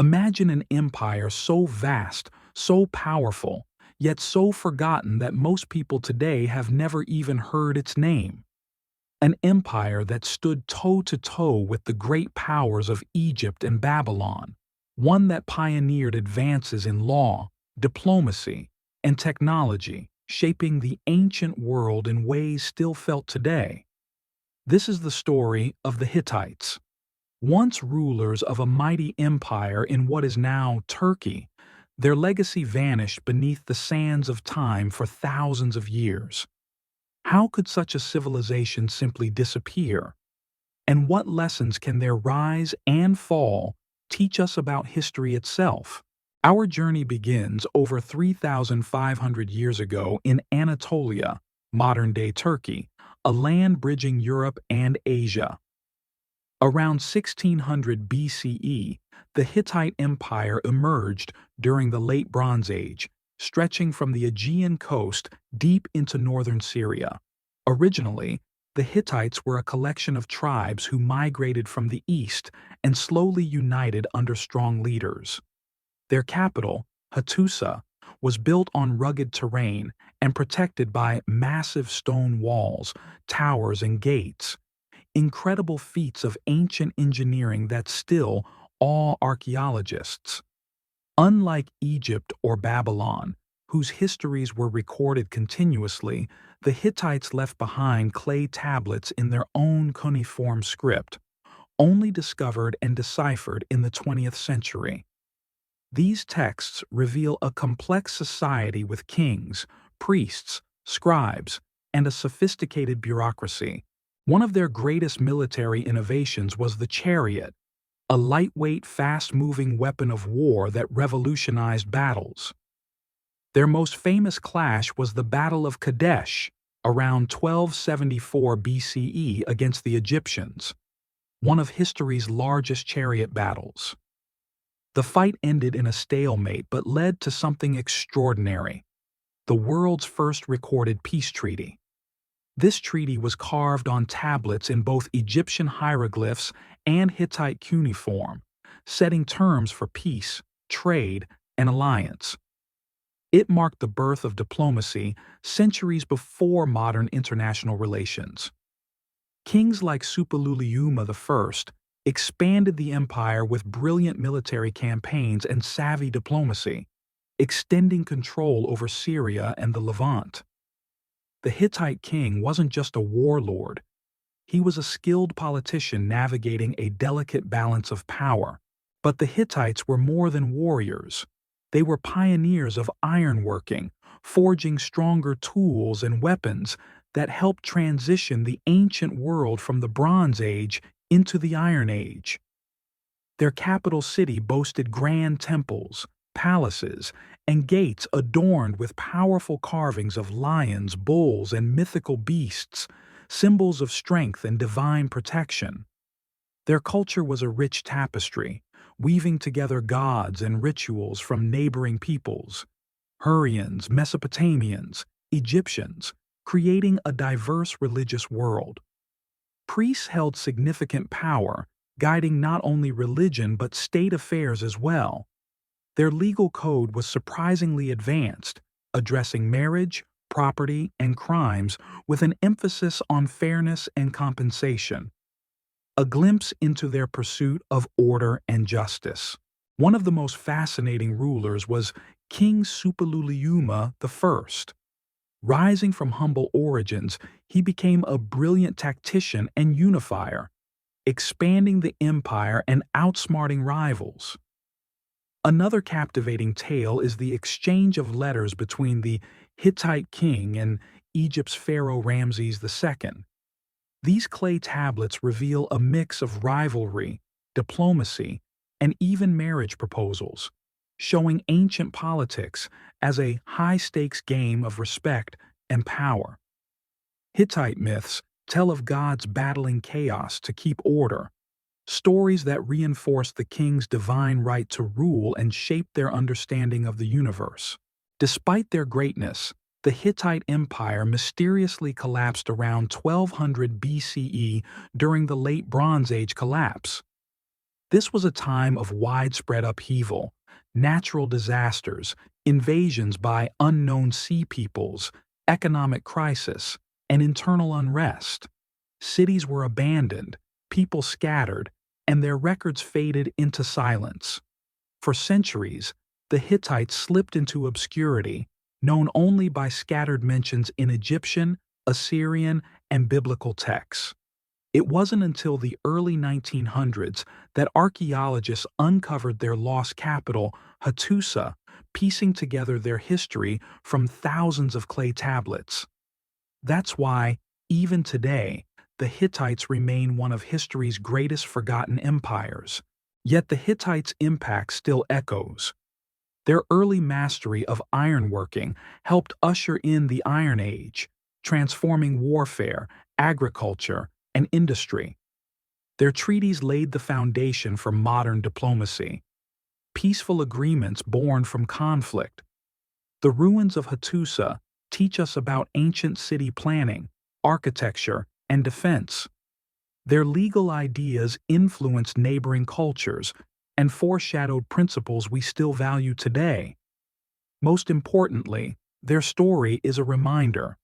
Imagine an empire so vast, so powerful, yet so forgotten that most people today have never even heard its name. An empire that stood toe-to-toe with the great powers of Egypt and Babylon, one that pioneered advances in law, diplomacy, and technology, shaping the ancient world in ways still felt today. This is the story of the Hittites. Once rulers of a mighty empire in what is now Turkey, their legacy vanished beneath the sands of time for thousands of years. How could such a civilization simply disappear? And what lessons can their rise and fall teach us about history itself? Our journey begins over 3,500 years ago in Anatolia, modern-day Turkey, a land bridging Europe and Asia. Around 1600 BCE, the Hittite Empire emerged during the Late Bronze Age, stretching from the Aegean coast deep into northern Syria. Originally, the Hittites were a collection of tribes who migrated from the east and slowly united under strong leaders. Their capital, Hattusa, was built on rugged terrain and protected by massive stone walls, towers, and gates. Incredible feats of ancient engineering that still awe archaeologists. Unlike Egypt or Babylon, whose histories were recorded continuously, the Hittites left behind clay tablets in their own cuneiform script, only discovered and deciphered in the 20th century. These texts reveal a complex society with kings, priests, scribes, and a sophisticated bureaucracy. One of their greatest military innovations was the chariot, a lightweight, fast-moving weapon of war that revolutionized battles. Their most famous clash was the Battle of Kadesh around 1274 BCE against the Egyptians, one of history's largest chariot battles. The fight ended in a stalemate but led to something extraordinary: the world's first recorded peace treaty. This treaty was carved on tablets in both Egyptian hieroglyphs and Hittite cuneiform, setting terms for peace, trade, and alliance. It marked the birth of diplomacy centuries before modern international relations. Kings like Suppiluliuma I expanded the empire with brilliant military campaigns and savvy diplomacy, extending control over Syria and the Levant. The Hittite king wasn't just a warlord. He was a skilled politician navigating a delicate balance of power. But the Hittites were more than warriors. They were pioneers of ironworking, forging stronger tools and weapons that helped transition the ancient world from the Bronze Age into the Iron Age. Their capital city boasted grand temples, palaces, and gates adorned with powerful carvings of lions, bulls, and mythical beasts, symbols of strength and divine protection. Their culture was a rich tapestry, weaving together gods and rituals from neighboring peoples, Hurrians, Mesopotamians, Egyptians, creating a diverse religious world. Priests held significant power, guiding not only religion but state affairs as well. Their legal code was surprisingly advanced, addressing marriage, property, and crimes with an emphasis on fairness and compensation. A glimpse into their pursuit of order and justice. One of the most fascinating rulers was King Suppiluliuma I. Rising from humble origins, he became a brilliant tactician and unifier, expanding the empire and outsmarting rivals. Another captivating tale is the exchange of letters between the Hittite king and Egypt's pharaoh Ramses II. These clay tablets reveal a mix of rivalry, diplomacy, and even marriage proposals, showing ancient politics as a high-stakes game of respect and power. Hittite myths tell of gods battling chaos to keep order, stories that reinforce the king's divine right to rule and shape their understanding of the universe. Despite their greatness, the Hittite Empire mysteriously collapsed around 1200 BCE during the Late Bronze Age collapse. This was a time of widespread upheaval, natural disasters, invasions by unknown sea peoples, economic crisis, and internal unrest. Cities were abandoned, people scattered, and their records faded into silence. For centuries, the Hittites slipped into obscurity, known only by scattered mentions in Egyptian, Assyrian, and biblical texts. It wasn't until the early 1900s that archaeologists uncovered their lost capital, Hattusa, piecing together their history from thousands of clay tablets. That's why, even today, the Hittites remain one of history's greatest forgotten empires. Yet the Hittites' impact still echoes. Their early mastery of ironworking helped usher in the Iron Age, transforming warfare, agriculture, and industry. Their treaties laid the foundation for modern diplomacy, peaceful agreements born from conflict. The ruins of Hattusa teach us about ancient city planning, architecture, and defense. Their legal ideas influenced neighboring cultures and foreshadowed principles we still value today. Most importantly, their story is a reminder.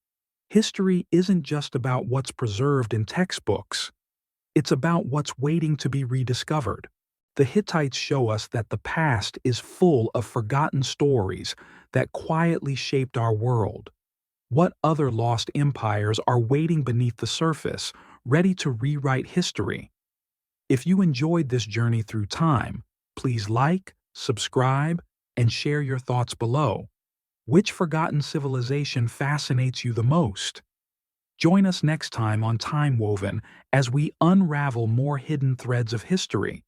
History isn't just about what's preserved in textbooks. It's about what's waiting to be rediscovered. The Hittites show us that the past is full of forgotten stories that quietly shaped our world. What other lost empires are waiting beneath the surface, ready to rewrite history? If you enjoyed this journey through time, please like, subscribe, and share your thoughts below. Which forgotten civilization fascinates you the most? Join us next time on TimeWoven as we unravel more hidden threads of history.